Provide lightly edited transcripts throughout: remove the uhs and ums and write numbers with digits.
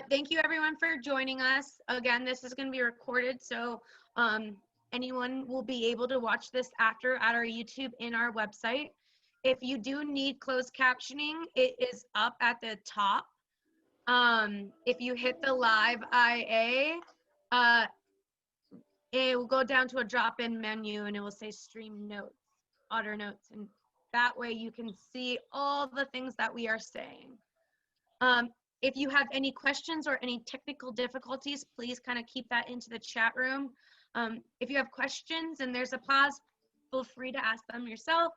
thank you everyone for joining us. Again, this is going to be recorded, so anyone will be able to watch this after at our YouTube and our website. If you do need closed captioning, it is up at the top. If you hit the live IA, it will go down to a drop-in menu and it will say stream notes, audio notes, and that way you can see all the things that we are saying. If you have any questions or any technical difficulties, please kind of keep that into the chat room. If you have questions and there's a pause, feel free to ask them yourself.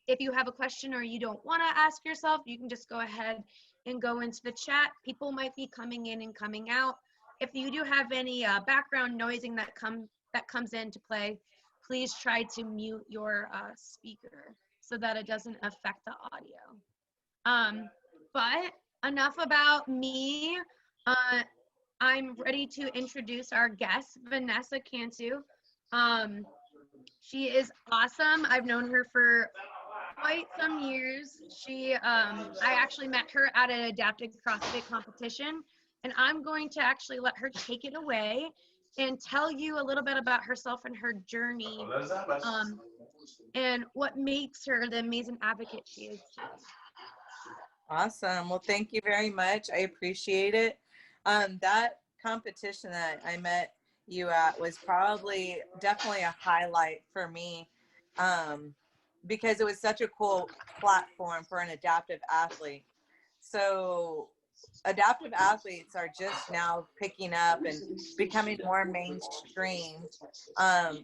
If you have a question or you don't want to ask yourself, you can just go ahead and go into the chat. People might be coming in and coming out. If you do have any background noising that comes into play, please try to mute your speaker so that it doesn't affect the audio. But enough about me. I'm ready to introduce our guest, Vanessa Cantu. She is awesome. I've known her for quite some years. I actually met her at an adaptive CrossFit competition, and I'm going to actually let her take it away and tell you a little bit about herself and her journey, and what makes her the amazing advocate she is today. Awesome. Well, thank you very much. I appreciate it. That competition that I met you at was definitely a highlight for me, because it was such a cool platform for an adaptive athlete. So adaptive athletes are just now picking up and becoming more mainstream.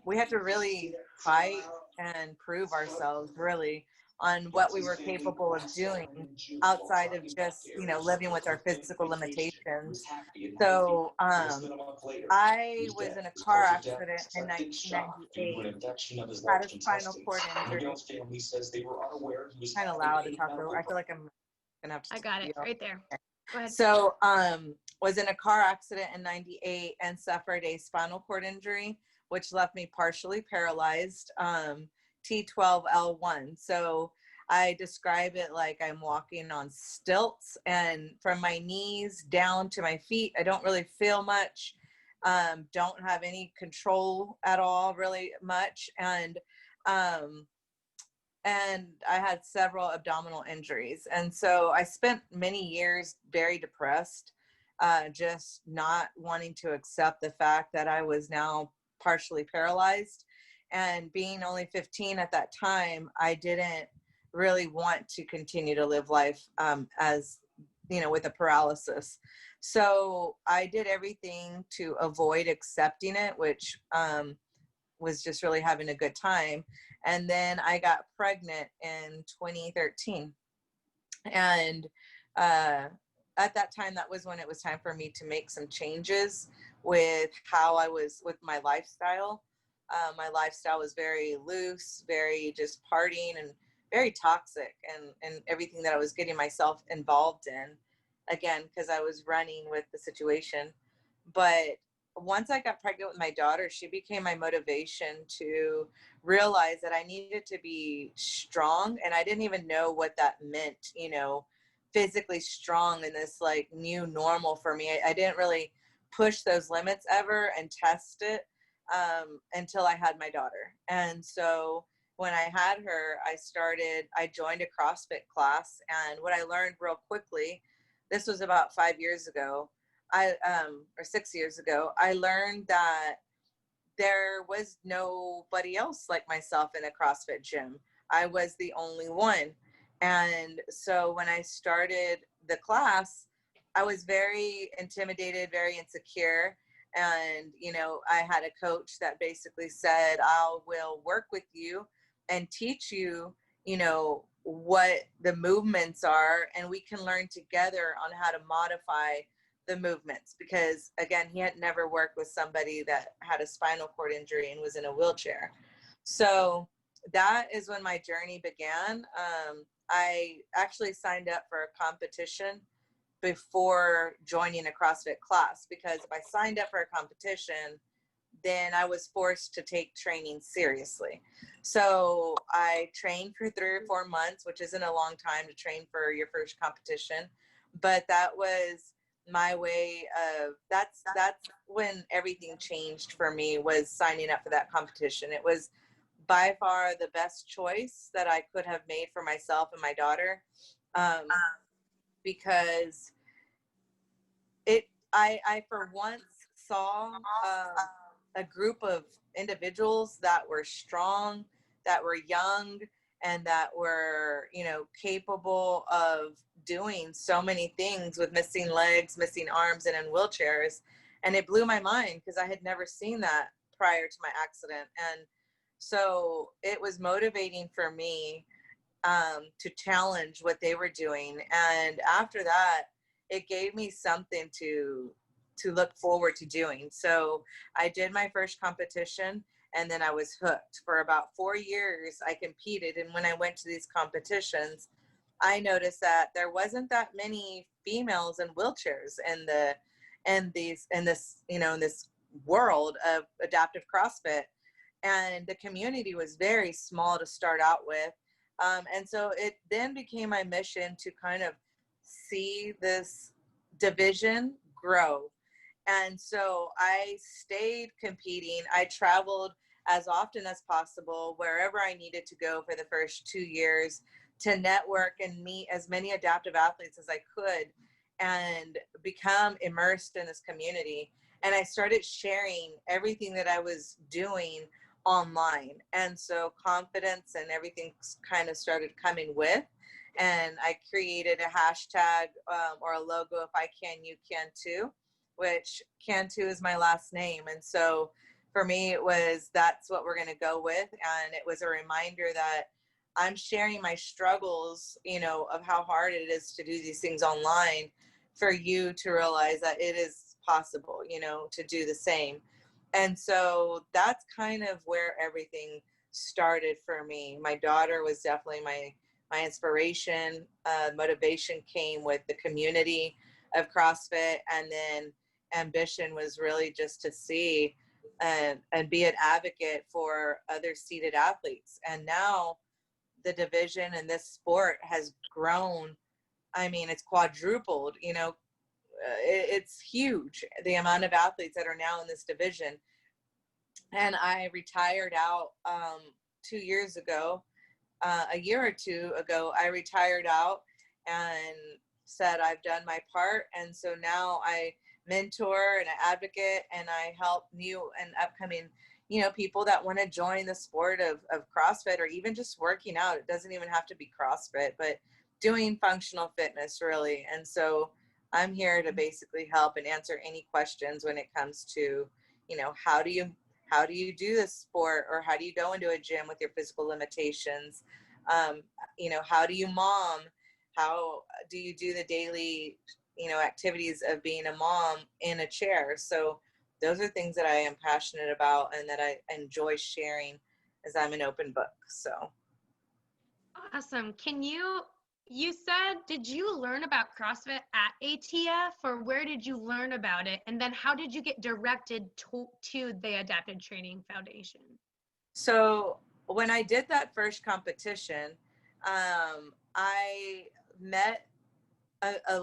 We had to really fight and prove ourselves really on what we were capable of doing outside of just, living with our physical limitations. So I was in a car accident in 1998, had a spinal cord injury. Kind of loud to talk over. I feel like I'm gonna have to. I got it right there. Go ahead. So was in a car accident in 98 and suffered a spinal cord injury, which left me partially paralyzed, T12L1. So I describe it like I'm walking on stilts, and from my knees down to my feet, I don't really feel much, don't have any control at all, really much. And I had several abdominal injuries. And so I spent many years very depressed, just not wanting to accept the fact that I was now partially paralyzed. And being only 15 at that time, I didn't really want to continue to live life with a paralysis. So I did everything to avoid accepting it, which was just really having a good time. And then I got pregnant in 2013. And at that time, that was when it was time for me to make some changes with how I was with my lifestyle. My lifestyle was very loose, very just partying and very toxic, and everything that I was getting myself involved in, again, because I was running with the situation. But once I got pregnant with my daughter, she became my motivation to realize that I needed to be strong. And I didn't even know what that meant, physically strong in this like new normal for me. I didn't really push those limits ever and test it until I had my daughter. And so when I had her, I joined a CrossFit class. And what I learned real quickly, this was about 5 years ago, or 6 years ago, I learned that there was nobody else like myself in a CrossFit gym. I was the only one. And so when I started the class, I was very intimidated, very insecure. And, I had a coach that basically said, I will work with you and teach you, what the movements are, and we can learn together on how to modify the movements, because again, he had never worked with somebody that had a spinal cord injury and was in a wheelchair. So that is when my journey began. I actually signed up for a competition before joining a CrossFit class, because if I signed up for a competition, then I was forced to take training seriously. So I trained for 3 or 4 months, which isn't a long time to train for your first competition, but that was my way of, that's when everything changed for me, was signing up for that competition. It was by far the best choice that I could have made for myself and my daughter, because I for once saw a group of individuals that were strong, that were young, and that were, you know, capable of doing so many things with missing legs, missing arms, and in wheelchairs. And it blew my mind because I had never seen that prior to my accident. And so it was motivating for me, to challenge what they were doing. And after that, it gave me something to look forward to doing. So I did my first competition, and then I was hooked. For about 4 years, I competed. And when I went to these competitions, I noticed that there wasn't that many females in wheelchairs in this, you know, in this world of adaptive CrossFit. And the community was very small to start out with. And so it then became my mission to kind of see this division grow. And so I stayed competing. I traveled as often as possible, wherever I needed to go for the first 2 years, to network and meet as many adaptive athletes as I could and become immersed in this community. And I started sharing everything that I was doing online. And so confidence and everything kind of started coming with. And I created a hashtag, or a logo, if I can, you can too, which Cantu is my last name. And so for me, it was, that's what we're going to go with. And it was a reminder that I'm sharing my struggles, you know, of how hard it is to do these things online, for you to realize that it is possible, you know, to do the same. And so that's kind of where everything started for me. My daughter was definitely my inspiration. Motivation came with the community of CrossFit, and then ambition was really just to see and be an advocate for other seated athletes. And now the division in this sport has grown. I mean, it's quadrupled, you know. It's huge, the amount of athletes that are now in this division. And I retired out 2 years ago. A year or two ago, I retired out and said I've done my part. And so now I mentor and I advocate, and I help new and upcoming, you know, people that want to join the sport of CrossFit, or even just working out. It doesn't even have to be CrossFit, but doing functional fitness, really. And so I'm here to basically help and answer any questions when it comes to, you know, how do you do this sport, or how do you go into a gym with your physical limitations? You know, how do you mom? How do you do the daily, you know, activities of being a mom in a chair? So those are things that I am passionate about and that I enjoy sharing, as I'm an open book. So. Awesome. You said, did you learn about CrossFit at ATF, or where did you learn about it? And then how did you get directed to the Adapted Training Foundation? So when I did that first competition, I met a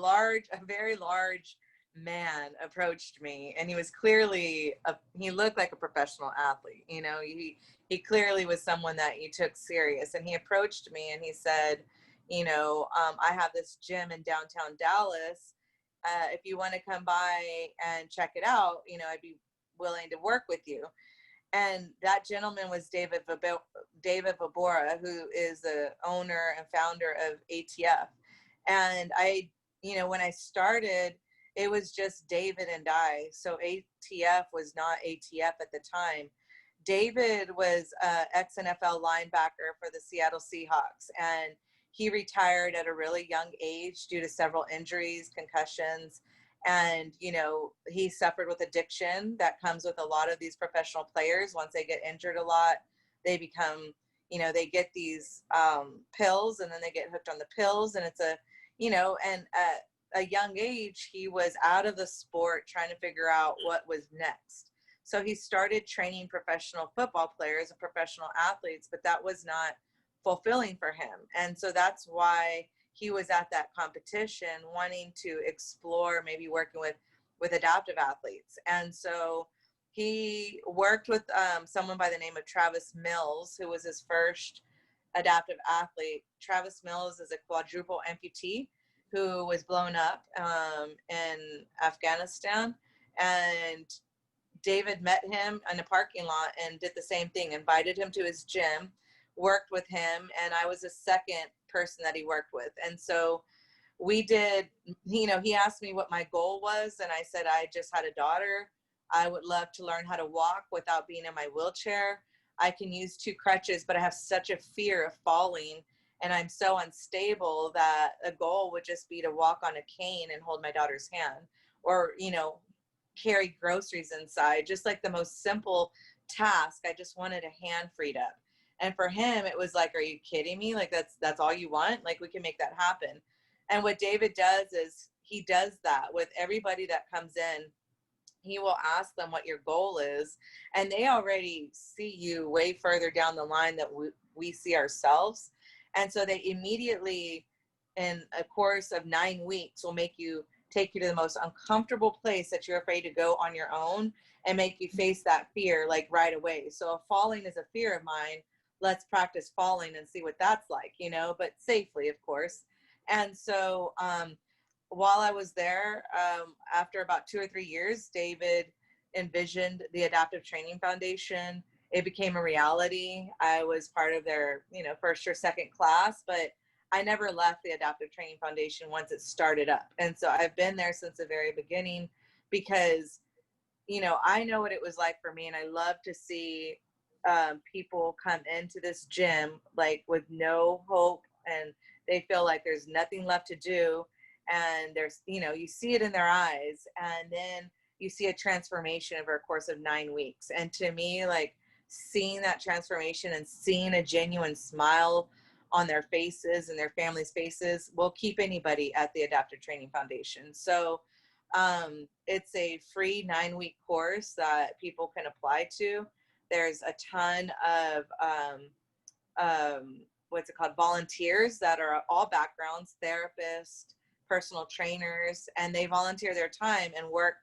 very large man approached me, and he was clearly he looked like a professional athlete. You know, he clearly was someone that you took serious. And he approached me and he said, you know, I have this gym in downtown Dallas. If you want to come by and check it out, you know, I'd be willing to work with you. And that gentleman was David Vabora, who is the owner and founder of ATF. And you know, when I started, it was just David and I. So ATF was not ATF at the time. David was ex-NFL linebacker for the Seattle Seahawks, and he retired at a really young age due to several injuries, concussions. And, you know, he suffered with addiction that comes with a lot of these professional players. Once they get injured a lot, they become, you know, they get these pills, and then they get hooked on the pills. And it's you know, and at a young age, he was out of the sport trying to figure out what was next. So he started training professional football players and professional athletes, but that was not fulfilling for him. And so that's why he was at that competition wanting to explore maybe working with adaptive athletes. And so he worked with someone by the name of Travis Mills, who was his first adaptive athlete. Travis Mills is a quadruple amputee who was blown up in Afghanistan. And David met him in a parking lot and did the same thing, invited him to his gym, worked with him, and I was the second person that he worked with. And so we did, he asked me what my goal was, and I said, I just had a daughter. I would love to learn how to walk without being in my wheelchair. I can use 2 crutches, but I have such a fear of falling, and I'm so unstable that a goal would just be to walk on a cane and hold my daughter's hand, or, carry groceries inside, just like the most simple task. I just wanted a hand freed up. And for him, it was like, are you kidding me? Like, that's all you want? Like, we can make that happen. And what David does is he does that with everybody that comes in. He will ask them what your goal is, and they already see you way further down the line that we see ourselves. And so they immediately, in a course of 9 weeks, will take you to the most uncomfortable place that you're afraid to go on your own, and make you face that fear like right away. So if falling is a fear of mine, let's practice falling and see what that's like, but safely, of course. And so while I was there, after about 2 or 3 years, David envisioned the Adaptive Training Foundation. It became a reality. I was part of their, first or second class, but I never left the Adaptive Training Foundation once it started up. And so I've been there since the very beginning because, I know what it was like for me. And I love to see people come into this gym like with no hope, and they feel like there's nothing left to do. And there's, you see it in their eyes, and then you see a transformation over a course of 9 weeks. And to me, like, seeing that transformation and seeing a genuine smile on their faces and their families' faces will keep anybody at the Adaptive Training Foundation. So it's a free 9-week course that people can apply to. There's a ton of volunteers that are all backgrounds, therapists, personal trainers, and they volunteer their time and work.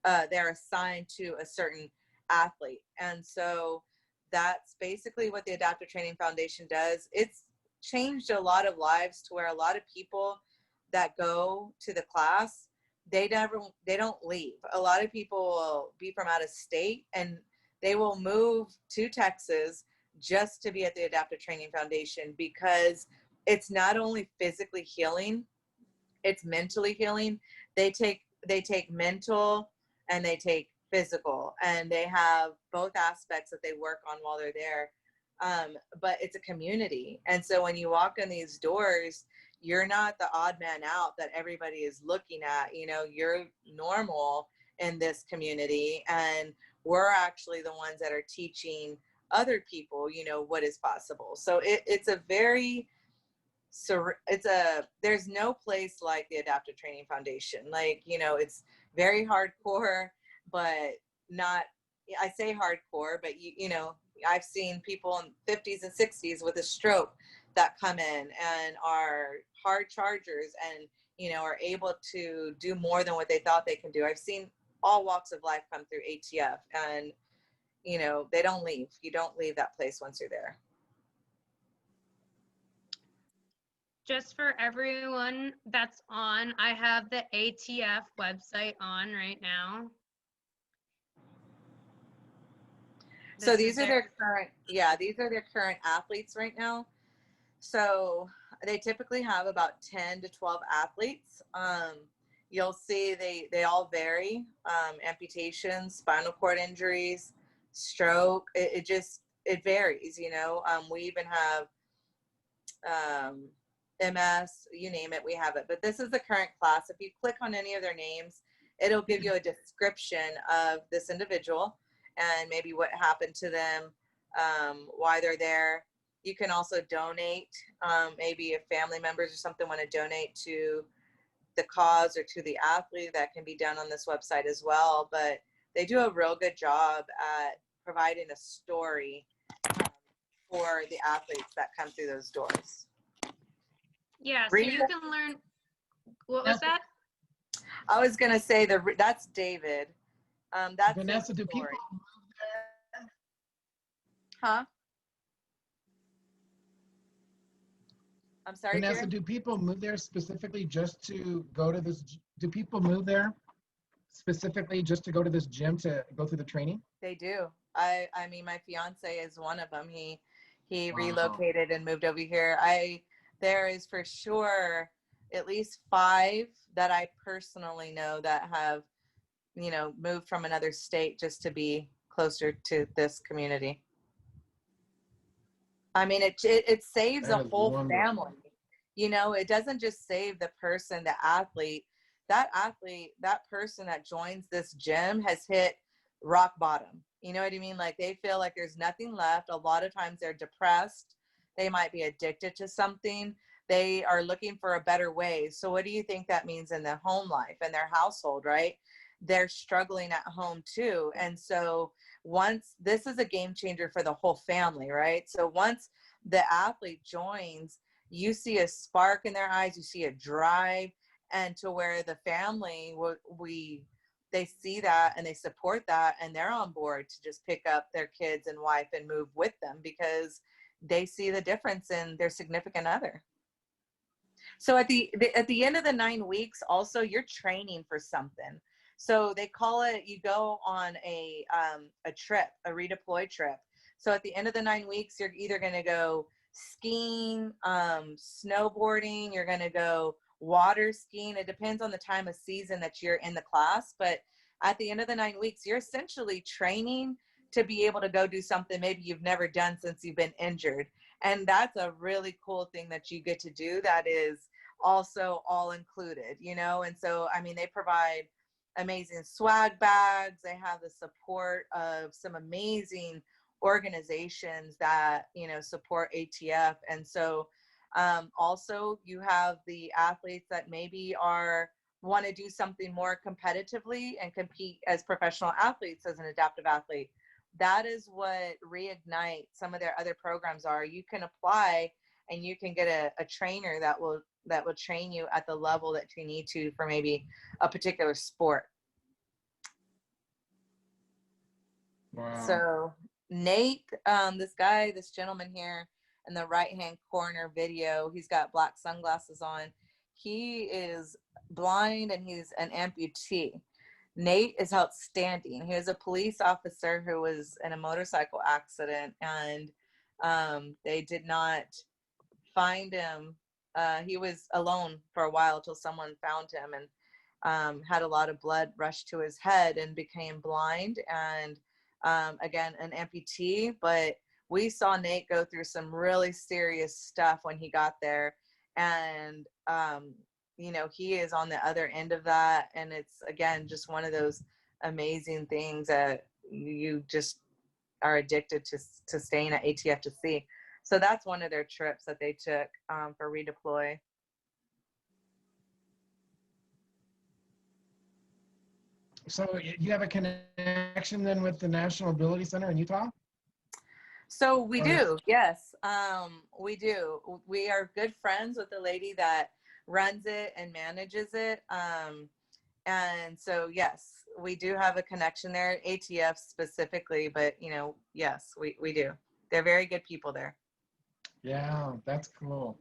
They're assigned to a certain athlete. And so that's basically what the Adaptive Training Foundation does. It's changed a lot of lives to where a lot of people that go to the class, they don't leave. A lot of people will be from out of state, and they will move to Texas just to be at the Adaptive Training Foundation, because it's not only physically healing, it's mentally healing. They take mental and they take physical, and they have both aspects that they work on while they're there. But it's a community. And so when you walk in these doors, you're not the odd man out that everybody is looking at. You're normal in this community, and we're actually the ones that are teaching other people, what is possible. So it's a very, there's no place like the Adaptive Training Foundation. Like, it's very hardcore, but not, I say hardcore, but I've seen people in 50s and 60s with a stroke that come in and are hard chargers and, are able to do more than what they thought they can do. I've seen all walks of life come through ATF, and, they don't leave. You don't leave that place once you're there. Just for everyone that's on, I have the ATF website on right now. So these are their current athletes right now. So they typically have about 10 to 12 athletes. You'll see they all vary. Amputations, spinal cord injuries, stroke. It varies, we even have MS, you name it, we have it. But this is the current class. If you click on any of their names, it'll give you a description of this individual and maybe what happened to them, why they're there. You can also donate. Maybe if family members or something want to donate to the cause or to the athlete, that can be done on this website as well. But they do a real good job at providing a story for the athletes that come through those doors. Yeah, so Read you the- can learn, what was that? I was gonna say that's David. That's his Vanessa, do people story. move there? Huh? I'm sorry, Vanessa, Jerry? do people move there specifically just to go to this? Do people move there specifically just to go to this gym to go through the training? They do. I mean, my fiance is one of them. He Wow. relocated and moved over here. There is for sure at least 5 that I personally know that have, moved from another state just to be closer to this community. I mean, it saves a That is whole wonderful. family. It doesn't just save the person, the athlete. That athlete, that person that joins this gym has hit rock bottom. You know what I mean? Like they feel like there's nothing left. A lot of times they're depressed. They might be addicted to something. They are looking for a better way. So what do you think that means in their home life and their household, right? They're struggling at home too. And so once this is a game changer for the whole family, right? So once the athlete joins, you see a spark in their eyes, you see a drive, and to where the family, they see that and they support that and they're on board to just pick up their kids and wife and move with them because they see the difference in their significant other. So at the end of the 9 weeks, also you're training for something. So they call it, you go on a trip, a redeploy trip. So at the end of the 9 weeks, you're either going to go skiing, snowboarding, you're going to go water skiing. It depends on the time of season that you're in the class. But at the end of the 9 weeks, you're essentially training to be able to go do something maybe you've never done since you've been injured. And that's a really cool thing that you get to do that is also all included, And so, I mean, they provide amazing swag bags. They have the support of some amazing organizations that, support ATF. And so also you have the athletes that maybe want to do something more competitively and compete as professional athletes as an adaptive athlete. That is what Reignite, some of their other programs are. You can apply and you can get a trainer that will train you at the level that you need to for maybe a particular sport. Wow. So Nate, this gentleman here in the right-hand corner video, he's got black sunglasses on. He is blind and he's an amputee. Nate is outstanding. He was a police officer who was in a motorcycle accident, and they did not find him. He was alone for a while till someone found him and had a lot of blood rush to his head and became blind and again, an amputee. But we saw Nate go through some really serious stuff when he got there. And he is on the other end of that, and it's again just one of those amazing things that you just are addicted to staying at ATF to see. So that's one of their trips that they took for redeploy. So you have a connection then with the National Ability Center in Utah? So we do, yes, we do. We are good friends with the lady that runs it and manages it. And so, yes, we do have a connection there, ATF specifically, but yes, we do. They're very good people there. Yeah, that's cool.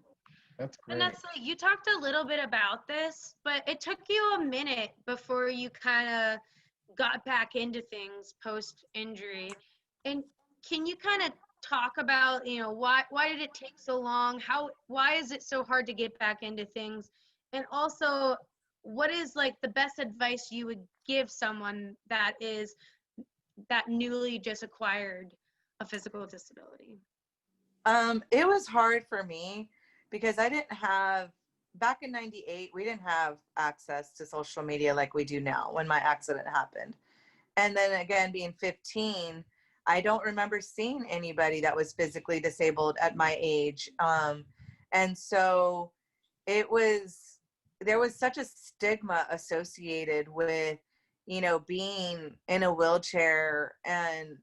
That's great. Vanessa, you talked a little bit about this, but it took you a minute before you kind of got back into things post injury. And can you kind of talk about, why did it take so long? Why is it so hard to get back into things? And also, what is like the best advice you would give someone that newly just acquired a physical disability? It was hard for me because I didn't have, back in 98, we didn't have access to social media like we do now when my accident happened. And then again, being 15, I don't remember seeing anybody that was physically disabled at my age. And so there was such a stigma associated with, being in a wheelchair, and,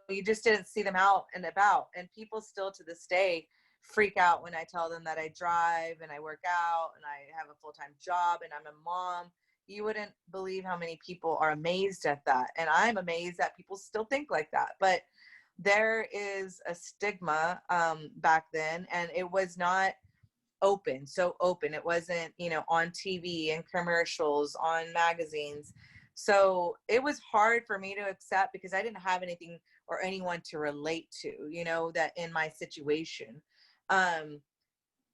you just didn't see them out and about. And people still to this day freak out when I tell them that I drive and I work out and I have a full-time job and I'm a mom. You wouldn't believe how many people are amazed at that. And I'm amazed that people still think like that. But there is a stigma back then, and it was not so open. It wasn't, on TV and commercials, on magazines. So it was hard for me to accept because I didn't have anything or anyone to relate to, that in my situation.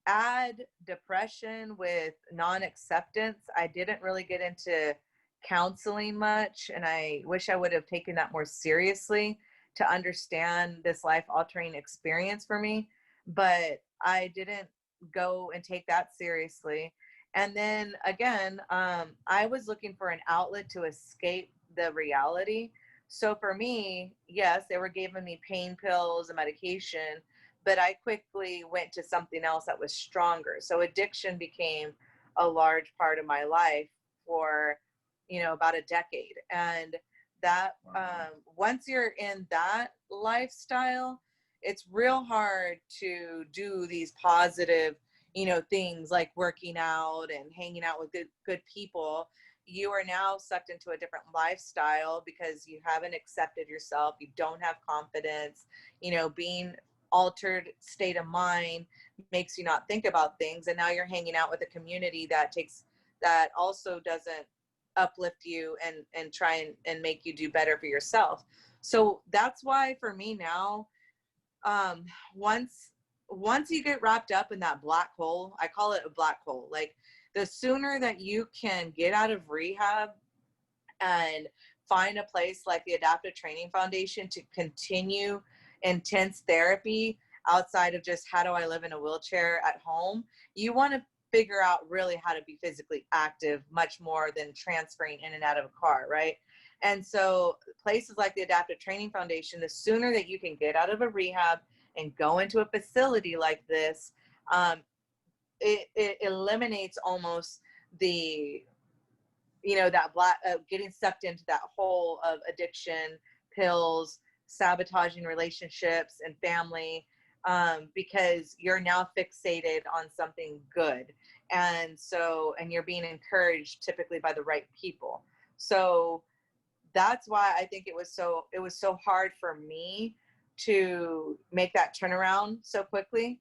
Add depression with non-acceptance. I didn't really get into counseling much, and I wish I would have taken that more seriously to understand this life-altering experience for me, but I didn't go and take that seriously. And then again, I was looking for an outlet to escape the reality. So for me, yes, they were giving me pain pills and medication, but I quickly went to something else that was stronger. So addiction became a large part of my life for, about a decade. And that once you're in that lifestyle, it's real hard to do these positive, things like working out and hanging out with good people. You are now sucked into a different lifestyle because you haven't accepted yourself. You don't have confidence, being altered state of mind makes you not think about things. And now you're hanging out with a community that also doesn't uplift you and try and make you do better for yourself. So that's why for me now, once you get wrapped up in that black hole, I call it a black hole. Like the sooner that you can get out of rehab and find a place like the Adaptive Training Foundation to continue intense therapy outside of just how do I live in a wheelchair at home, you want to figure out really how to be physically active much more than transferring in and out of a car, right? And so places like the Adaptive Training Foundation, the sooner that you can get out of a rehab and go into a facility like this, it eliminates almost the, that getting sucked into that hole of addiction, pills, sabotaging relationships and family, because you're now fixated on something good. And you're being encouraged typically by the right people. So that's why I think it was so hard for me to make that turnaround so quickly.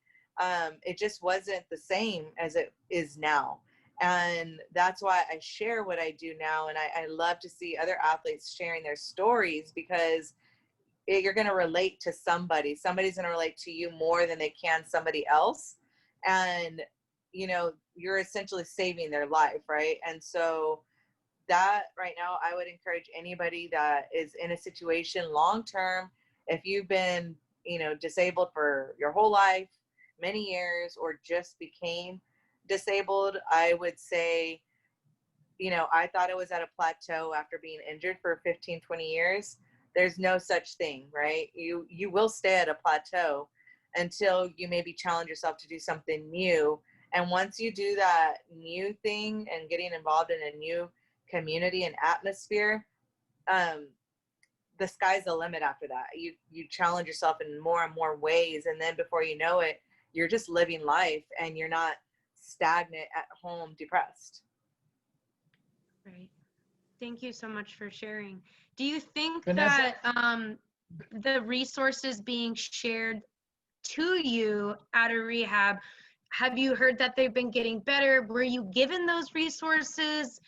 It just wasn't the same as it is now. And that's why I share what I do now. And I love to see other athletes sharing their stories, because you're going to relate to somebody. Somebody's going to relate to you more than they can somebody else. And, you're essentially saving their life, right? And so that right now, I would encourage anybody that is in a situation long-term, if you've been, disabled for your whole life, many years, or just became disabled, I would say, I thought it was at a plateau after being injured for 15, 20 years. There's no such thing, right? You will stay at a plateau until you maybe challenge yourself to do something new. And once you do that new thing and getting involved in a new community and atmosphere, the sky's the limit after that. You challenge yourself in more and more ways. And then before you know it, you're just living life and you're not stagnant at home, depressed. Right. Thank you so much for sharing. Do you think Vanessa? that the resources being shared to you at a rehab, have you heard that they've been getting better? Were you given those resources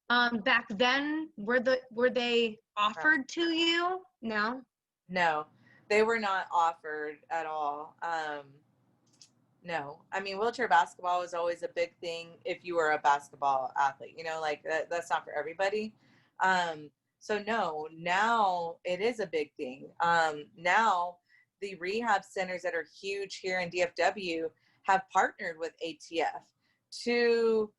back then? Were they offered to you? No? No, they were not offered at all. No, I mean, wheelchair basketball was always a big thing if you were a basketball athlete, like that's not for everybody. So no, now it is a big thing. Now the rehab centers that are huge here in DFW have partnered with ATF to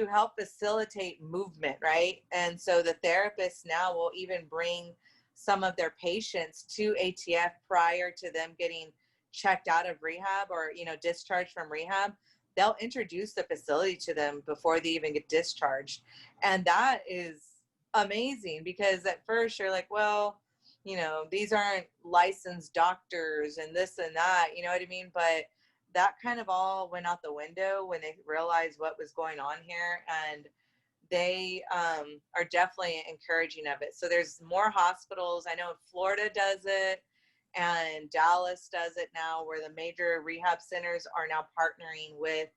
help facilitate movement, right? And so the therapists now will even bring some of their patients to ATF prior to them getting checked out of rehab or, discharged from rehab. They'll introduce the facility to them before they even get discharged. And that is amazing, because at first you're like, well, you know, these aren't licensed doctors and this and that, you know what I mean? But that kind of all went out the window when they realized what was going on here. And they are definitely encouraging of it. So there's more hospitals. I know Florida does it, and Dallas does it now, where the major rehab centers are now partnering with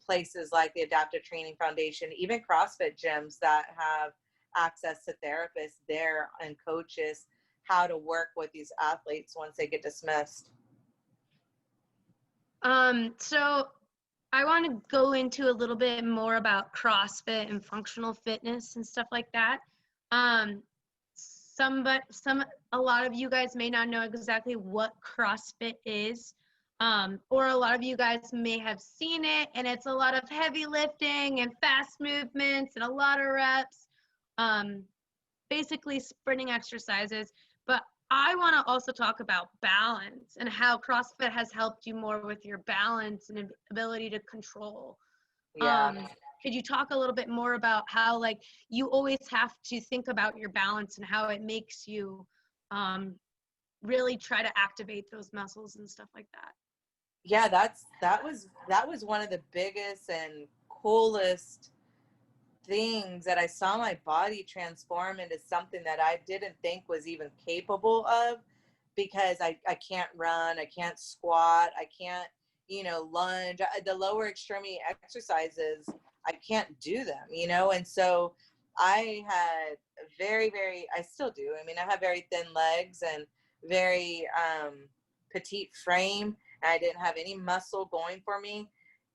places like the Adaptive Training Foundation, even CrossFit gyms that have access to therapists there and coaches how to work with these athletes once they get dismissed. So I want to go into a little bit more about CrossFit and functional fitness and stuff like that. A lot of you guys may not know exactly what CrossFit is, or a lot of you guys may have seen it, and it's a lot of heavy lifting and fast movements and a lot of reps, basically sprinting exercises. But I want to also talk about balance and how CrossFit has helped you more with your balance and ability to control. Yeah. Could you talk a little bit more about how, like, you always have to think about your balance and how it makes you really try to activate those muscles and stuff like that? Yeah, that was one of the biggest and coolest things that I saw my body transform into something that I didn't think was even capable of, because I can't run, I can't squat, I can't, you know, lunge. The lower extremity exercises, I can't do them, you know? And so I had I still do. I mean, I have very thin legs and very petite frame, and I didn't have any muscle going for me.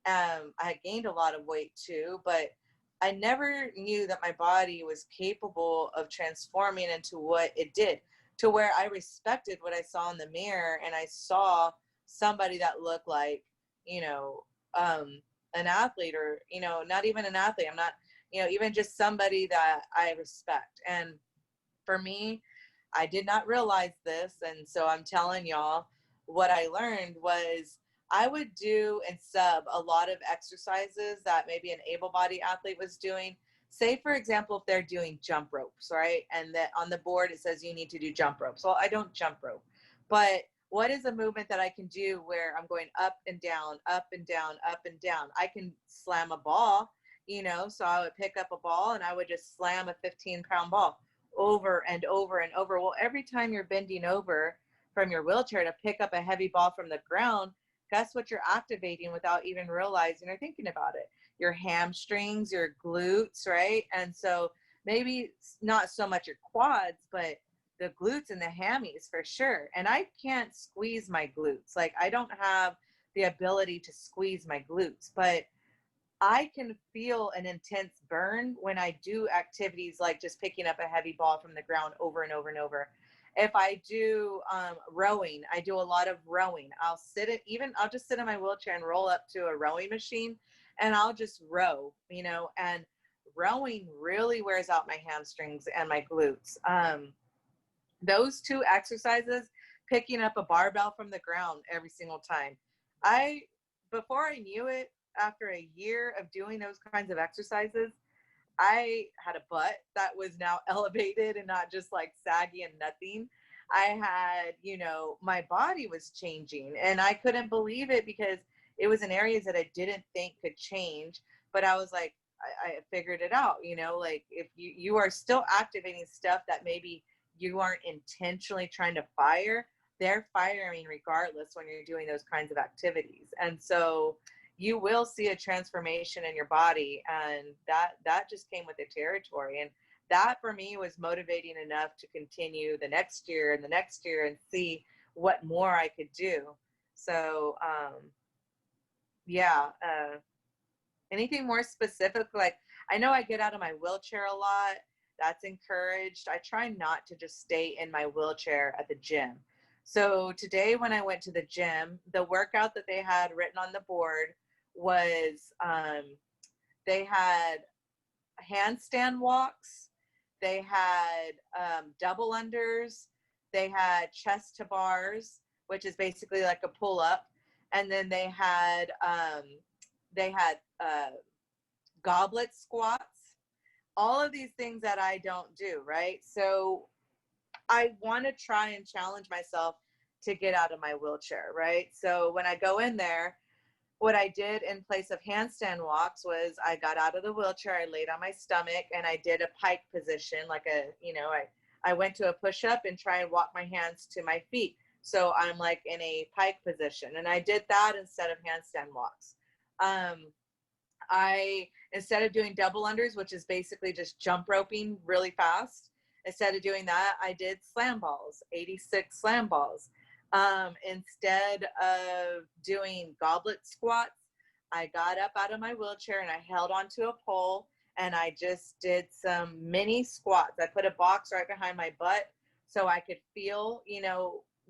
I gained a lot of weight too, but I never knew that my body was capable of transforming into what it did, to where I respected what I saw in the mirror, and I saw somebody that looked like, you know, an athlete, or, you know, not even an athlete. I'm not, you know, even just somebody that I respect. And for me, I did not realize this. And so I'm telling y'all, what I learned was I would do and sub a lot of exercises that maybe an able-bodied athlete was doing. Say, for example, if they're doing jump ropes, right? And that on the board, it says you need to do jump ropes. Well, I don't jump rope, but what is a movement that I can do where I'm going up and down, up and down, up and down? I can slam a ball, you know, so I would pick up a ball and I would just slam a 15-pound ball over and over and over. Well, every time you're bending over from your wheelchair to pick up a heavy ball from the ground, guess what you're activating without even realizing or thinking about it? Your hamstrings, your glutes, right? And so maybe not so much your quads, but the glutes and the hammies for sure. And I can't squeeze my glutes. Like, I don't have the ability to squeeze my glutes, but I can feel an intense burn when I do activities like just picking up a heavy ball from the ground over and over and over. If I do rowing, I do a lot of rowing. I'll just sit in my wheelchair and roll up to a rowing machine, and I'll just row, you know, and rowing really wears out my hamstrings and my glutes. Those two exercises, picking up a barbell from the ground every single time. Before I knew it, after a year of doing those kinds of exercises, I had a butt that was now elevated and not just like saggy and nothing. I had, you know, my body was changing, and I couldn't believe it because it was in areas that I didn't think could change. But I was like, I figured it out, you know, like if you are still activating stuff that maybe you aren't intentionally trying to fire, they're firing regardless when you're doing those kinds of activities. And so you will see a transformation in your body, and that just came with the territory. And that for me was motivating enough to continue the next year and the next year and see what more I could do. So anything more specific? Like, I know I get out of my wheelchair a lot. That's encouraged. I try not to just stay in my wheelchair at the gym. So today when I went to the gym, the workout that they had written on the board was they had handstand walks, they had double unders, they had chest to bars, which is basically like a pull up, and then they had goblet squats, all of these things that I don't do, right? So I want to try and challenge myself to get out of my wheelchair, right? So when I go in there, what I did in place of handstand walks was I got out of the wheelchair, I laid on my stomach, and I did a pike position, like I went to a push-up and try and walk my hands to my feet. So I'm like in a pike position, and I did that instead of handstand walks. Instead of doing double unders, which is basically just jump roping really fast, instead of doing that, I did slam balls, 86 slam balls. Instead of doing goblet squats, I got up out of my wheelchair and I held onto a pole and I just did some mini squats. I put a box right behind my butt so I could feel,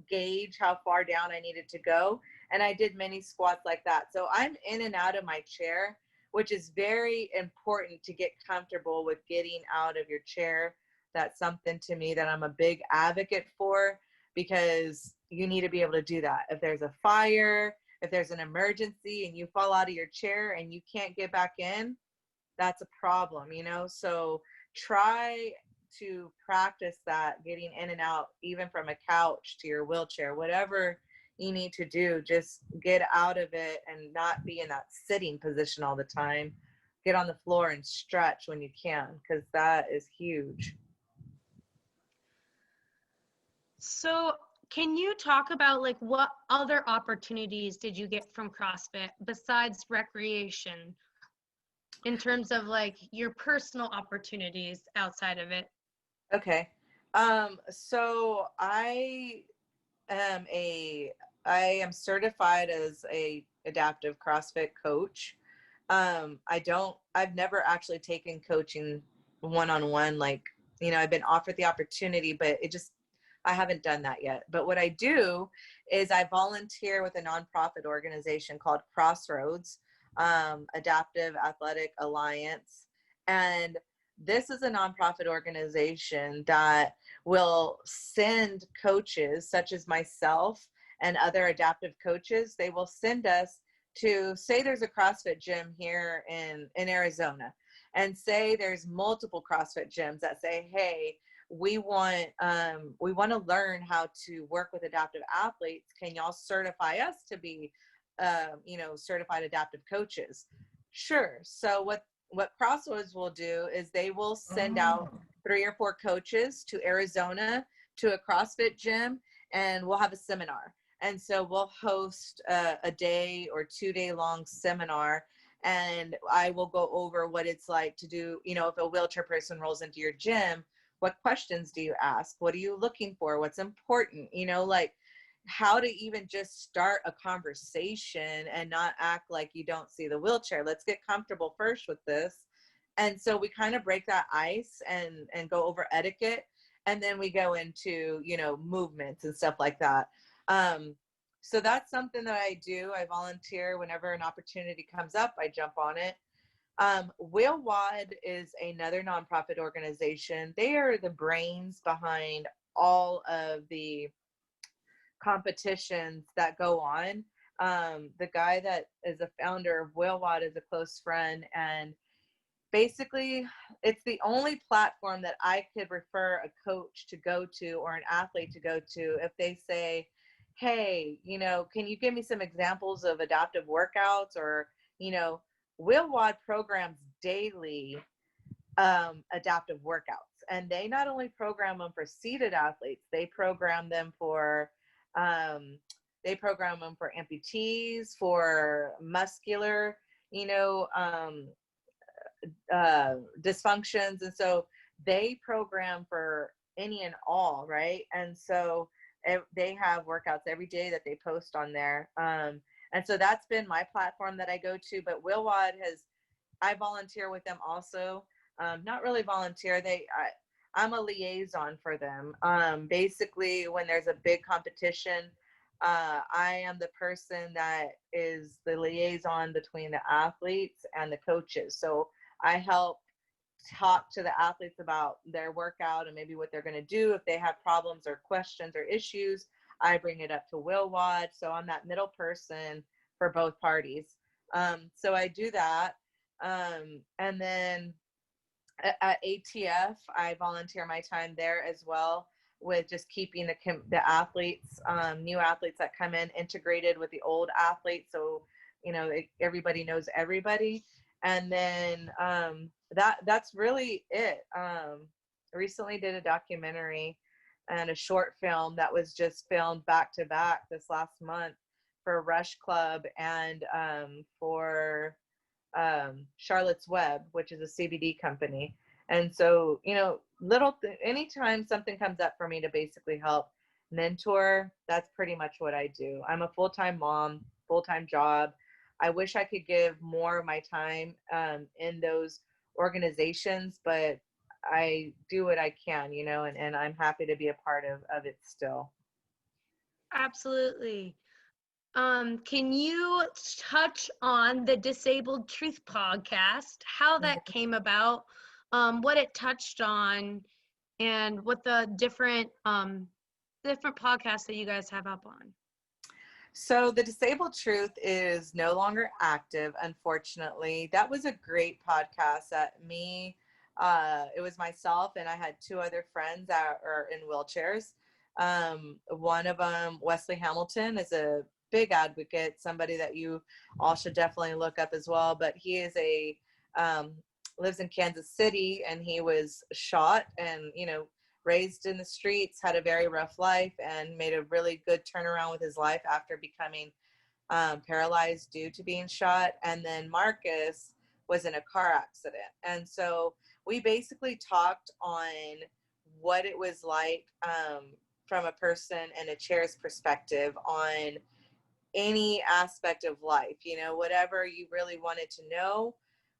gauge how far down I needed to go. And I did mini squats like that. So I'm in and out of my chair, which is very important to get comfortable with getting out of your chair. That's something to me that I'm a big advocate for, because you need to be able to do that. If there's a fire, if there's an emergency and you fall out of your chair and you can't get back in, that's a problem, So try to practice that, getting in and out, even from a couch to your wheelchair, whatever you need to do, just get out of it and not be in that sitting position all the time. Get on the floor and stretch when you can, because that is huge. So can you talk about like what other opportunities did you get from CrossFit besides recreation, in terms of like your personal opportunities outside of it? Okay. So I am certified as a adaptive CrossFit coach. I've never actually taken coaching one-on-one, like, I've been offered the opportunity, but I haven't done that yet. But what I do is I volunteer with a nonprofit organization called Crossroads, Adaptive Athletic Alliance. And this is a nonprofit organization that will send coaches such as myself and other adaptive coaches. They will send us to, say there's a CrossFit gym here in Arizona, and say there's multiple CrossFit gyms that say, hey, we want to learn how to work with adaptive athletes. Can y'all certify us to be, certified adaptive coaches? Sure. So what Crossroads will do is they will send out 3 or 4 coaches to Arizona to a CrossFit gym, and we'll have a seminar. And so we'll host a day or 2-day long seminar, and I will go over what it's like to do, if a wheelchair person rolls into your gym, what questions do you ask? What are you looking for? What's important? Like how to even just start a conversation and not act like you don't see the wheelchair. Let's get comfortable first with this. And so we kind of break that ice and go over etiquette. And then we go into, movements and stuff like that. So that's something that I do. I volunteer whenever an opportunity comes up, I jump on it. Will Wad is another nonprofit organization. They are the brains behind all of the competitions that go on. The guy that is the founder of Will Wad is a close friend, and basically it's the only platform that I could refer a coach to go to or an athlete to go to if they say, hey, can you give me some examples of adaptive workouts? Or, Will Wad programs daily adaptive workouts, and they not only program them for seated athletes, they program them for amputees, for muscular, dysfunctions. And so they program for any and all, right? And so they have workouts every day that they post on there. And so that's been my platform that I go to. But Will Wad I volunteer with them also. Not really volunteer. I'm a liaison for them. Basically, when there's a big competition, I am the person that is the liaison between the athletes and the coaches. So I help talk to the athletes about their workout and maybe what they're going to do. If they have problems or questions or issues, I bring it up to Will Wad. So I'm that middle person for both parties. So I do that. And then at ATF, I volunteer my time there as well. with just keeping the athletes, new athletes that come in, integrated with the old athletes. So, everybody knows everybody. And then that's really it. Recently did a documentary and a short film that was just filmed back to back this last month for Rush Club and for Charlotte's Web, which is a CBD company. And so, anytime something comes up for me to basically help mentor, that's pretty much what I do. I'm a full-time mom, full-time job. I wish I could give more of my time in those organizations, but I do what I can, and I'm happy to be a part of it still. Absolutely. Can you touch on the Disabled Truth podcast, how that came about, what it touched on, and what the different podcasts that you guys have up on? So the Disabled Truth is no longer active, unfortunately. That was a great podcast that it was myself and I had two other friends that are in wheelchairs. One of them, Wesley Hamilton, is a big advocate, somebody that you all should definitely look up as well. But he is lives in Kansas City, and he was shot and, raised in the streets, had a very rough life, and made a really good turnaround with his life after becoming paralyzed due to being shot. And then Marcus was in a car accident. And so we basically talked on what it was like from a person in a chair's perspective on any aspect of life, whatever you really wanted to know,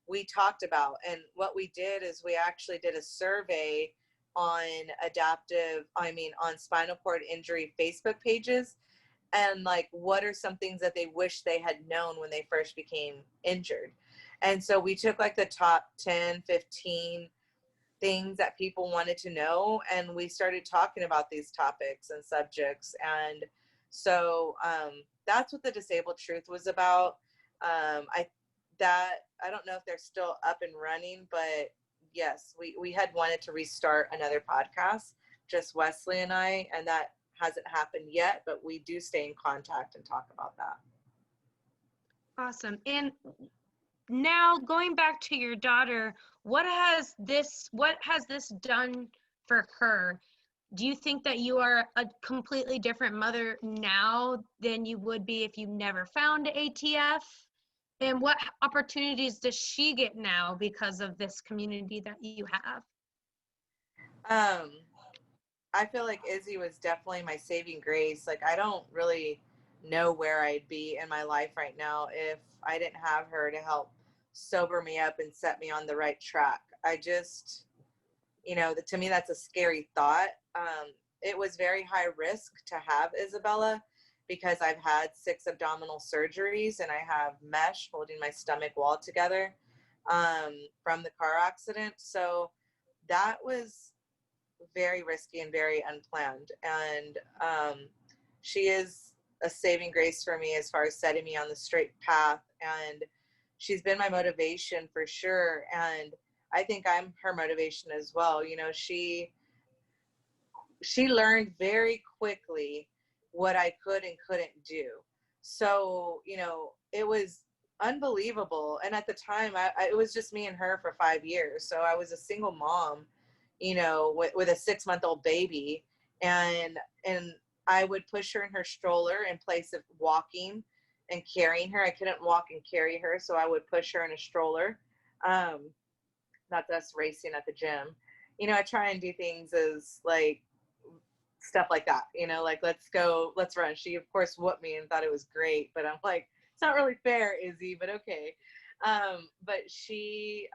we talked about. And what we did is we actually did a survey on on spinal cord injury Facebook pages, and like, what are some things that they wish they had known when they first became injured. And so we took like the top 10, 15 things that people wanted to know, and we started talking about these topics and subjects. And so that's what the Disabled Truth was about. I don't know if they're still up and running, but yes, we had wanted to restart another podcast, just Wesley and I, and that hasn't happened yet, but we do stay in contact and talk about that. Awesome. And now going back to your daughter, what has this done for her? Do you think that you are a completely different mother now than you would be if you never found ATF? And what opportunities does she get now because of this community that you have? I feel like Izzy was definitely my saving grace. Like, I don't really know where I'd be in my life right now if I didn't have her to help sober me up and set me on the right track. I just, to me, that's a scary thought. It was very high risk to have Isabella because I've had 6 abdominal surgeries and I have mesh holding my stomach wall together from the car accident. So that was very risky and very unplanned. And she is a saving grace for me as far as setting me on the straight path. And she's been my motivation for sure. And I think I'm her motivation as well. She learned very quickly what I could and couldn't do. So, it was unbelievable. And at the time, it was just me and her for 5 years. So I was a single mom, with a 6-month-old baby. And I would push her in her stroller in place of walking and carrying her. I couldn't walk and carry her, so I would push her in a stroller. That's us racing at the gym. I try and do things as like stuff like that, like, let's go, let's run. She of course whooped me and thought it was great, but I'm like, it's not really fair, Izzy, but okay. But she,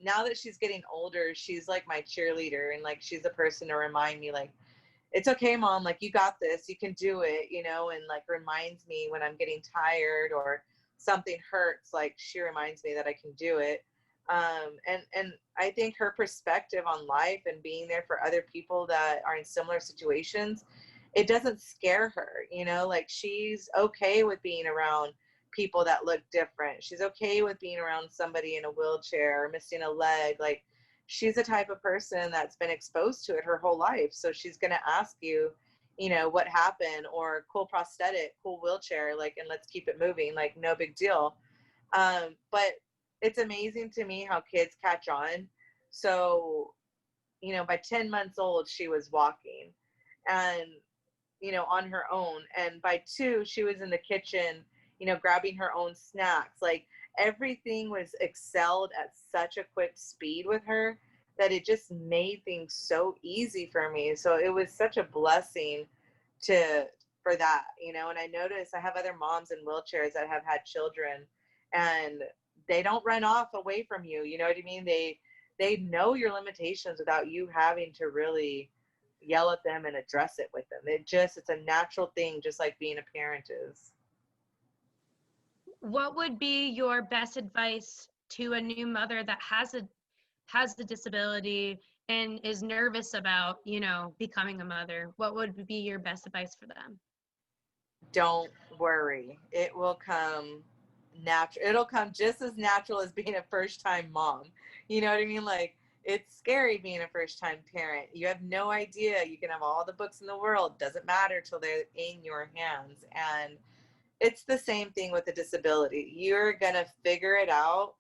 now that she's getting older, she's like my cheerleader, and like, she's a person to remind me, like, it's okay, Mom, like, you got this, you can do it, and like reminds me when I'm getting tired or something hurts, like, she reminds me that I can do it. And I think her perspective on life and being there for other people that are in similar situations, it doesn't scare her, like, she's okay with being around people that look different. She's okay with being around somebody in a wheelchair or missing a leg. Like, she's the type of person that's been exposed to it her whole life. So she's going to ask you, you know, what happened, or cool prosthetic, cool wheelchair, like, and let's keep it moving, like, no big deal. But it's amazing to me how kids catch on. So, you know, by 10 months old, she was walking and, you know, on her own. And by 2, she was in the kitchen, you know, grabbing her own snacks. Like, everything was excelled at such a quick speed with her that it just made things so easy for me. So it was such a blessing for that, you know. And I noticed I have other moms in wheelchairs that have had children, and they don't run off away from you. You know what I mean? They know your limitations without you having to really yell at them and address it with them. It's a natural thing, just like being a parent is. What would be your best advice to a new mother that has a disability and is nervous about, you know, becoming a mother? What would be your best advice for them? Don't worry. It will come natural. It'll come just as natural as being a first-time mom. You know what I mean? Like, it's scary being a first-time parent. You have no idea. You can have all the books in the world. Doesn't matter till they're in your hands. And it's the same thing with a disability. You're going to figure it out.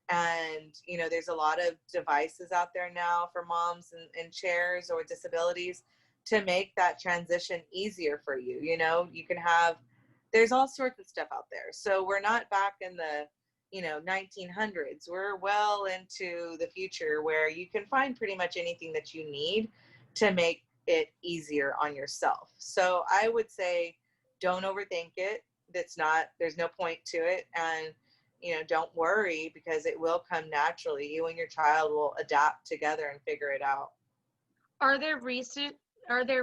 And, you know, there's a lot of devices out there now for moms in chairs or disabilities to make that transition easier for you. You know, you can have, there's all sorts of stuff out there. So we're not back in the, you know, 1900s. We're well into the future where you can find pretty much anything that you need to make it easier on yourself. So I would say, don't overthink it. There's no point to it. And, you know, don't worry, because it will come naturally. You and your child will adapt together and figure it out. Are there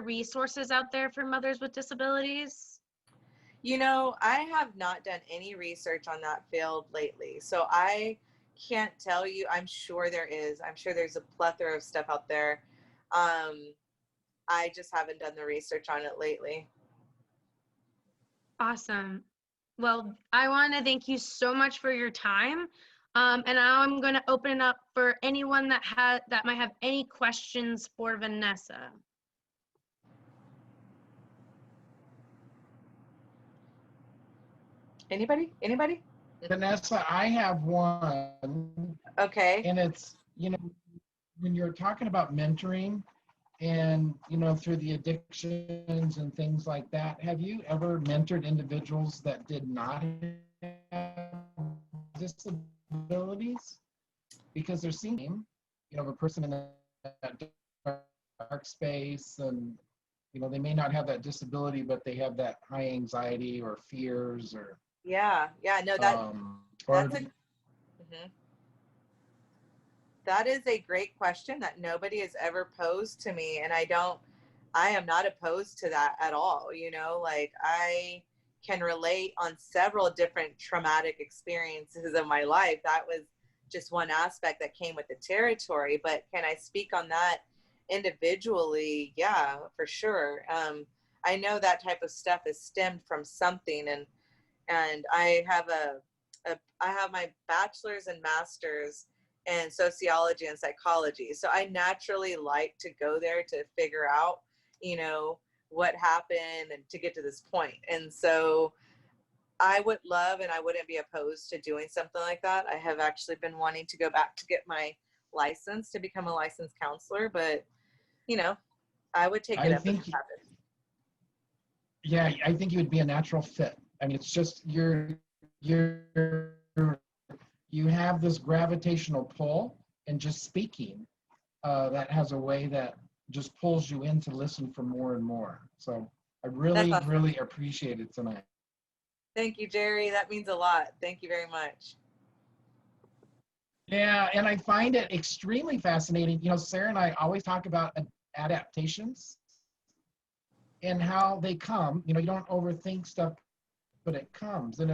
resources out there for mothers with disabilities? You know, I have not done any research on that field lately, so I can't tell you. I'm sure there is. I'm sure there's a plethora of stuff out there. I just haven't done the research on it lately. Awesome. Well, I want to thank you so much for your time. And now I'm going to open it up for anyone that might have any questions for Vanessa. Anybody? Vanessa, I have one, Okay. and it's, you know, when you're talking about mentoring and, you know, through the addictions and things like that, have you ever mentored individuals that did not have disabilities? Because they're seeing, you know, a person in that dark space, and, you know, they may not have that disability, but they have that high anxiety or fears or Yeah. No, that is a great question that nobody has ever posed to me. And I am not opposed to that at all. You know, like, I can relate on several different traumatic experiences of my life. That was just one aspect that came with the territory. But can I speak on that individually? Yeah, for sure. I know that type of stuff is stemmed from something. And I have my bachelor's and master's in sociology and psychology. So I naturally like to go there to figure out, you know, what happened and to get to this point. And so I would love, and I wouldn't be opposed to doing something like that. I have actually been wanting to go back to get my license to become a licensed counselor, but, you know, I would take it up if it happened. Yeah, I think you would be a natural fit. I mean, it's just you have this gravitational pull, and just speaking that has a way that just pulls you in to listen for more and more. So I really, That's awesome. really appreciate it tonight. Thank you, Jerry. That means a lot. Thank you very much. Yeah, and I find it extremely fascinating. You know, Sarah and I always talk about adaptations and how they come. You know, you don't overthink stuff, but it comes. And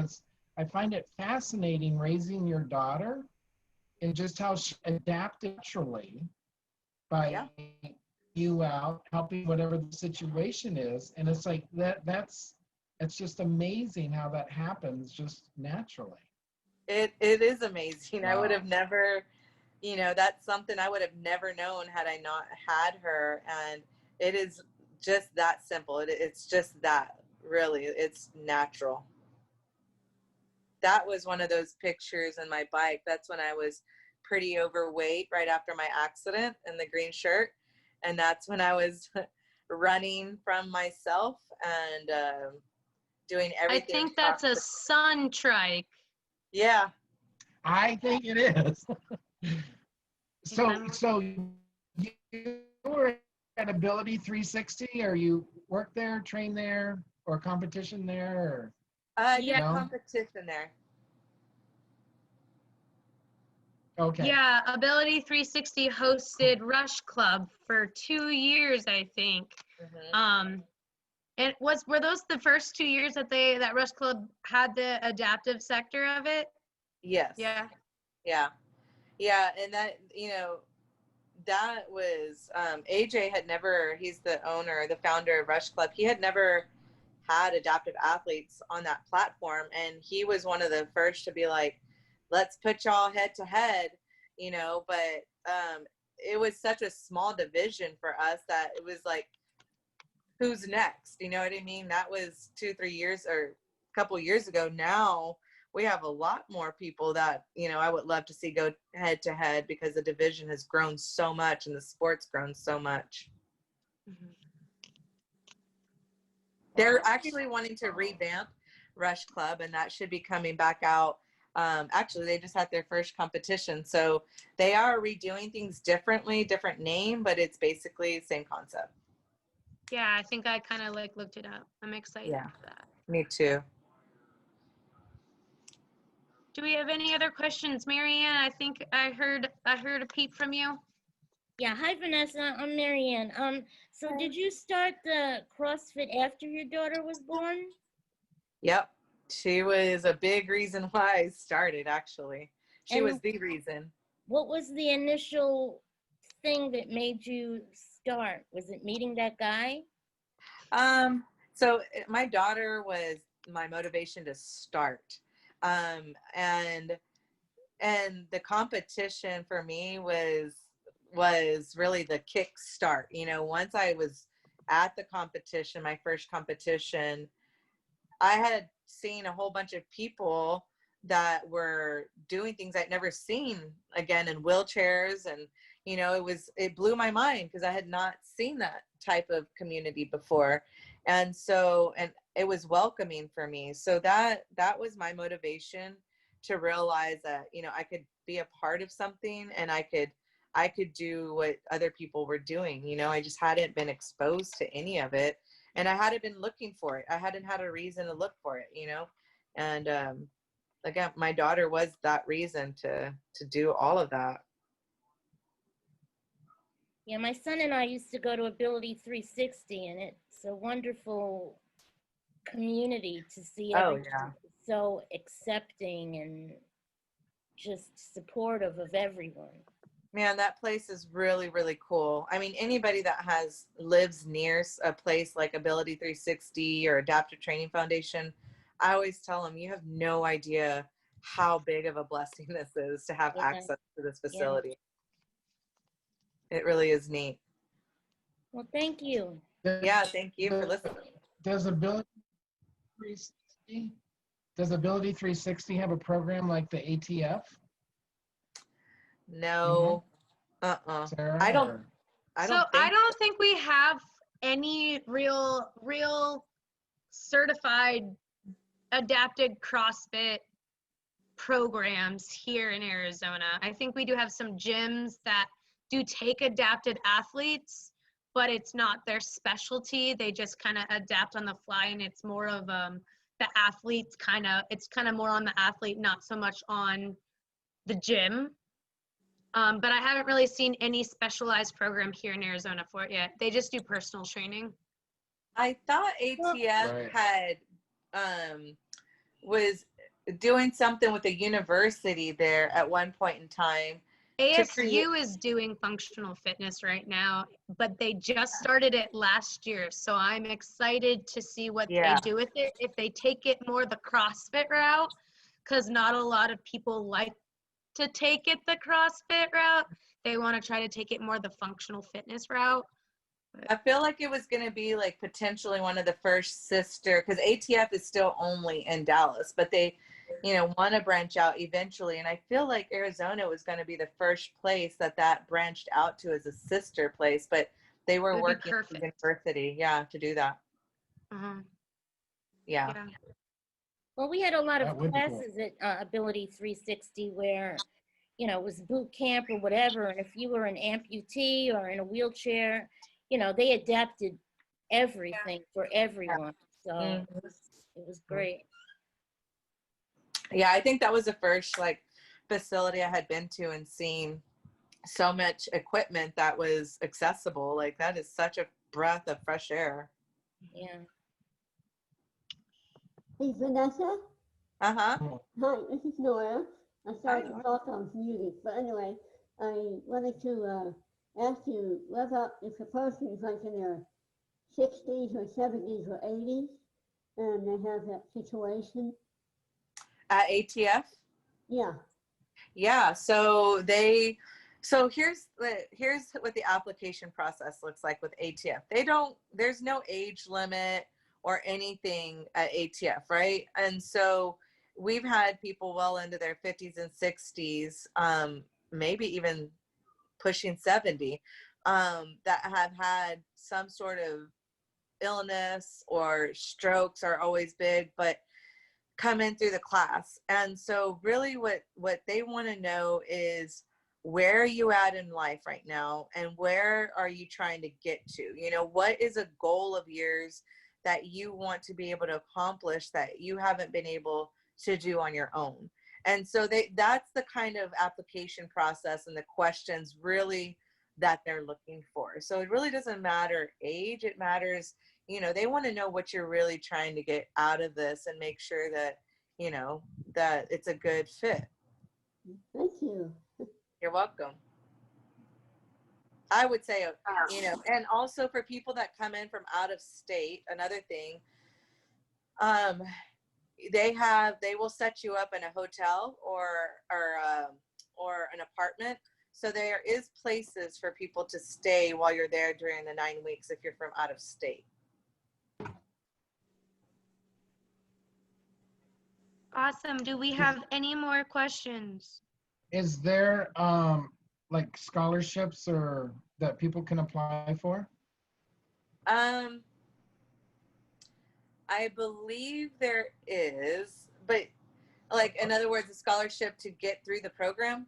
I find it fascinating raising your daughter and just how she adapted naturally by you out, helping whatever the situation is. And it's like it's just amazing how that happens just naturally. It is amazing. Wow. I would have never you know, that's something I would have never known had I not had her. And it is just that simple. It's just that, really, it's natural. That was one of those pictures in my bike. That's when I was pretty overweight right after my accident in the green shirt. And that's when I was running from myself and doing I everything. think that's a sun trike. Yeah. I think it is. So you were at Ability 360, or you work there, train there, or competition there, or I did Yeah. a competition there. okay. Yeah, Ability 360 hosted Rush Club for 2 years, I think. Mhm. And were those the first 2 years that Rush Club had the adaptive sector of it? Yes. Yeah. Yeah. Yeah. And that, you know, that was AJ had never, he's the owner, the founder of Rush Club. He had never had adaptive athletes on that platform. And he was one of the first to be like, let's put y'all head to head, you know, but it was such a small division for us that it was like, who's next? You know what I mean? That was 2-3 years or a couple years ago. Now we have a lot more people that, you know, I would love to see go head to head, because the division has grown so much and the sport's grown so much. Mhm. They're actually wanting to revamp Rush Club, and that should be coming back out. Actually, they just had their first competition. So they are redoing things differently, different name, but it's basically the same concept. Yeah, I think I kind of like looked it up. I'm excited for that. Me too. Do we have any other questions, Marianne? I think I heard a peep from you. Yeah, hi Vanessa, I'm Marianne. So did you start the CrossFit after your daughter was born? Yep. She was a big reason why I started, actually. She And was the reason. what was the initial thing that made you start? Was it meeting that guy? So my daughter was my motivation to start. And the competition for me was really the kick start. You know, once I was at the competition, my first competition, I had seen a whole bunch of people that were doing things I'd never seen again in wheelchairs. And, you know, it blew my mind because I had not seen that type of community before. And so, and it was welcoming for me. So that was my motivation to realize that, you know, I could be a part of something, and I could do what other people were doing. You know, I just hadn't been exposed to any of it. And I hadn't been looking for it. I hadn't had a reason to look for it, you know? And again, my daughter was that reason to do all of that. Yeah, my son and I used to go to Ability 360, and it's a wonderful community to see. Oh, Everyone yeah. so accepting and just supportive of everyone. Man, that place is really, really cool. I mean, anybody that lives near a place like Ability 360 or Adaptive Training Foundation, I always tell them, you have no idea how big of a blessing this is to have Yeah. access to this facility. It really is neat. Well, thank you. Yeah, thank you for listening. Does Ability 360 have a program like the ATF? No. Sarah, I don't I don't think we have any real certified adapted CrossFit programs here in Arizona. I think we do have some gyms that do take adapted athletes, but it's not their specialty. They just kind of adapt on the fly, and it's more of the athletes it's kind of more on the athlete, not so much on the gym. But I haven't really seen any specialized program here in Arizona for it yet. They just do personal training. I thought ATF had was doing something with a university there at one point in time. ASU is doing functional fitness right now, but they just started it last year. So I'm excited to see what they do with it. If they take it more the CrossFit route, because not a lot of people like to take it the CrossFit route. They want to try to take it more the functional fitness route. I feel like it was going to be like potentially one of the first sister, because ATF is still only in Dallas, but they, you know, want to branch out eventually. And I feel like Arizona was going to be the first place that branched out to as a sister place, but they were working with the university, yeah, to do that. Uh-huh. Yeah. Well, we had a lot That of would be cool. classes at Ability 360 where, you know, it was boot camp or whatever. And if you were an amputee or in a wheelchair, you know, they adapted everything for everyone. So it was great. Yeah, I think that was the first like facility I had been to and seen so much equipment that was accessible. Like that is such a breath of fresh air. Yeah. Hey, Vanessa. Uh-huh. Hi, this is Nora. I'm sorry to talk on music, but anyway, I wanted to ask you whether if a person is like in their 60s or 70s or 80s and they have that situation. At ATF? Yeah. Yeah, so here's what the application process looks like with ATF. There's no age limit or anything at ATF, right? And so we've had people well into their 50s and 60s, maybe even pushing 70, that have had some sort of illness, or strokes are always big, but come in through the class. And so really what they want to know is, where are you at in life right now, and where are you trying to get to? You know, what is a goal of yours that you want to be able to accomplish that you haven't been able to do on your own? And so that's the kind of application process and the questions really that they're looking for. So it really doesn't matter age, it matters, you know, they want to know what you're really trying to get out of this and make sure that, you know, that it's a good fit. Thank you. You're welcome. I would say, you know, and also for people that come in from out of state, another thing, they will set you up in a hotel or an apartment. So there is places for people to stay while you're there during the 9 weeks if you're from out of state. Awesome. Do we have any more questions? Is there like scholarships or that people can apply for? I believe there is, but like, in other words, a scholarship to get through the program?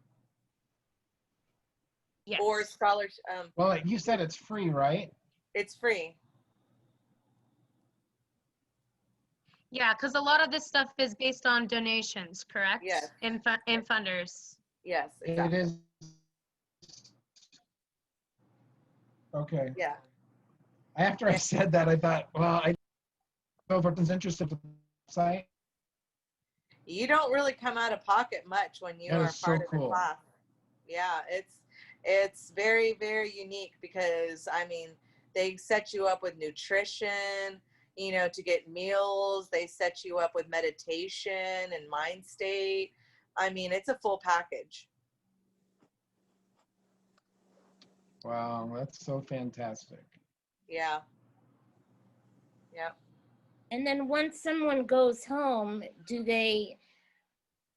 Yes. Or scholarship, Well, like you said, it's free, right? it's free. Yeah, because a lot of this stuff is based on donations, correct? Yes. And funders. Yes, exactly. It is. Okay. Yeah. After I said that, I thought, well, I don't know if everyone's interested in the site. You don't really come out of pocket much when you That are is so part of the cool. class. Yeah, it's very, very unique because, I mean, they set you up with nutrition, you know, to get meals. They set you up with meditation and mind state. I mean, it's a full package. Wow, that's so fantastic. Yeah. Yep. And then once someone goes home, do they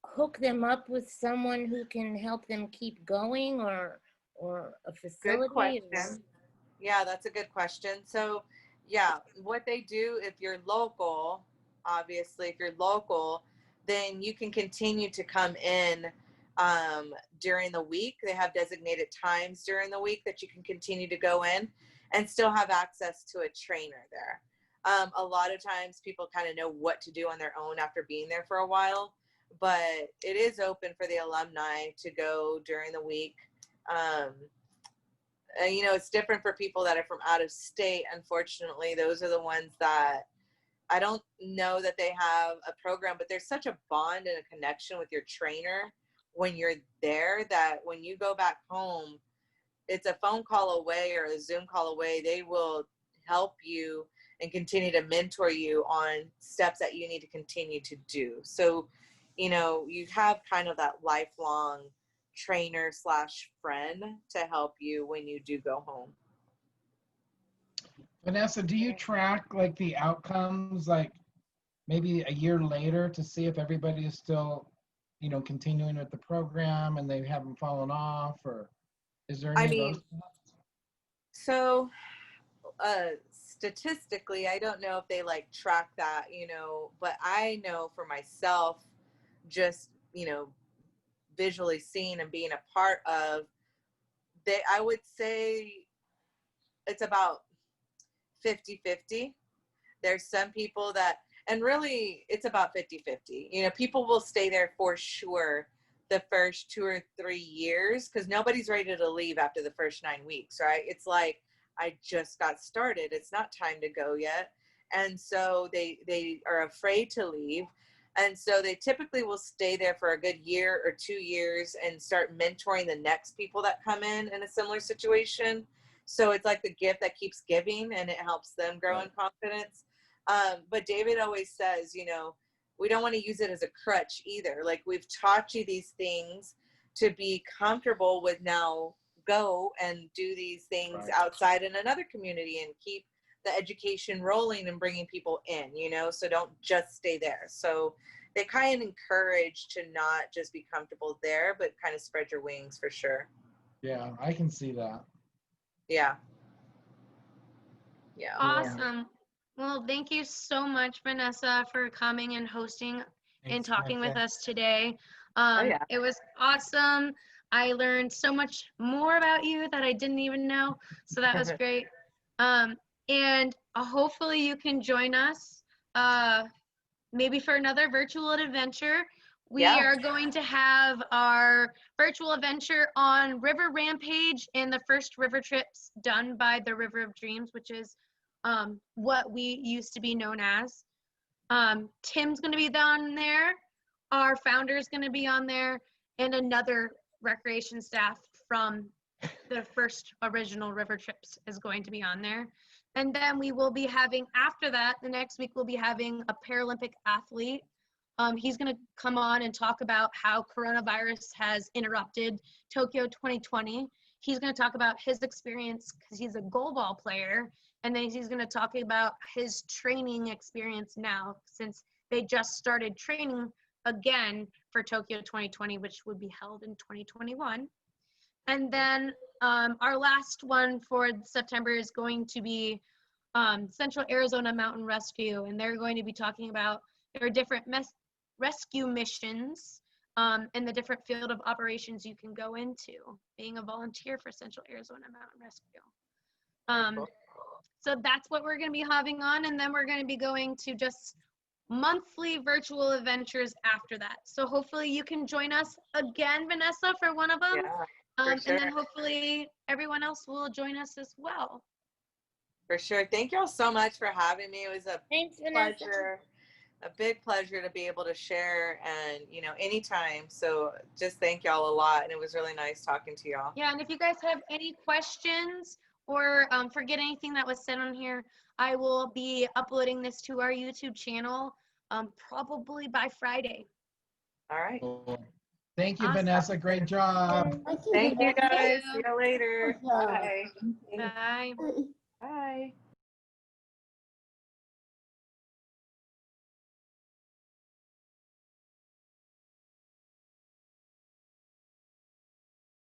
hook them up with someone who can help them keep going, or a facility? Good question. Yeah, that's a good question. So, yeah, what they do, if you're local, obviously, if you're local, then you can continue to come in during the week. They have designated times during the week that you can continue to go in and still have access to a trainer there. A lot of times people kind of know what to do on their own after being there for a while, but it is open for the alumni to go during the week. You know, it's different for people that are from out of state. Unfortunately, those are the ones that I don't know that they have a program, but there's such a bond and a connection with your trainer when you're there that when you go back home, it's a phone call away or a Zoom call away. They will help you and continue to mentor you on steps that you need to continue to do. So, you know, you have kind of that lifelong trainer / friend to help you when you do go home. Vanessa, do you track like the outcomes, like maybe a year later, to see if everybody is still, you know, continuing with the program and they haven't fallen off, or is there any I of mean, those? so statistically, I don't know if they like track that, you know, but I know for myself, just, you know, visually seeing and being a part of, I would say it's about 50-50. There's some people that, and really it's about 50-50. You know, people will stay there for sure the first 2 or 3 years, because nobody's ready to leave after the first 9 weeks, right? It's like, I just got started. It's not time to go yet. And so they are afraid to leave. And so they typically will stay there for a good year or 2 years and start mentoring the next people that come in a similar situation. So it's like the gift that keeps giving, and it helps them grow in confidence. But David always says, you know, we don't want to use it as a crutch either. Like, we've taught you these things to be comfortable with. Now go and do these things outside in another community and keep the education rolling and bringing people in, you know, so don't just stay there. So they kind of encourage to not just be comfortable there, but kind of spread your wings for sure. Yeah, I can see that. Yeah. Yeah. Awesome. Well, thank you so much, Vanessa, for coming and hosting and talking with us today. It was awesome. I learned so much more about you that I didn't even know, so that was great. And hopefully you can join us maybe for another virtual adventure. We are going to have our virtual adventure on River Rampage and the first river trips done by the River of Dreams, which is what we used to be known as. Tim's going to be on there. Our founder is going to be on there, and another recreation staff from the first original river trips is going to be on there. And then we will be having, after that, the next week, we'll be having a Paralympic athlete. He's going to come on and talk about how coronavirus has interrupted Tokyo 2020. He's going to talk about his experience because he's a goalball player. And then he's going to talk about his training experience now, since they just started training again for Tokyo 2020, which would be held in 2021. And then our last one for September is going to be Central Arizona Mountain Rescue, and they're going to be talking about their different rescue missions and the different field of operations you can go into being a volunteer for Central Arizona Mountain Rescue. So that's what we're going to be having on, and then we're going to be going to just monthly virtual adventures after that. So hopefully you can join us again, Vanessa, for one of them. Yeah, and then hopefully everyone else will join us as well. For sure. Thank you all so much for having me. It was a pleasure, a big pleasure to be able to share, and, you know, anytime. So just thank y'all a lot. And it was really nice talking to y'all. Yeah. And if you guys have any questions or forget anything that was said on here, I will be uploading this to our YouTube channel probably by Friday. All right. Thank you, Awesome. Vanessa. Great job. Thank you, guys. See you later. Bye. Bye. Bye. Bye.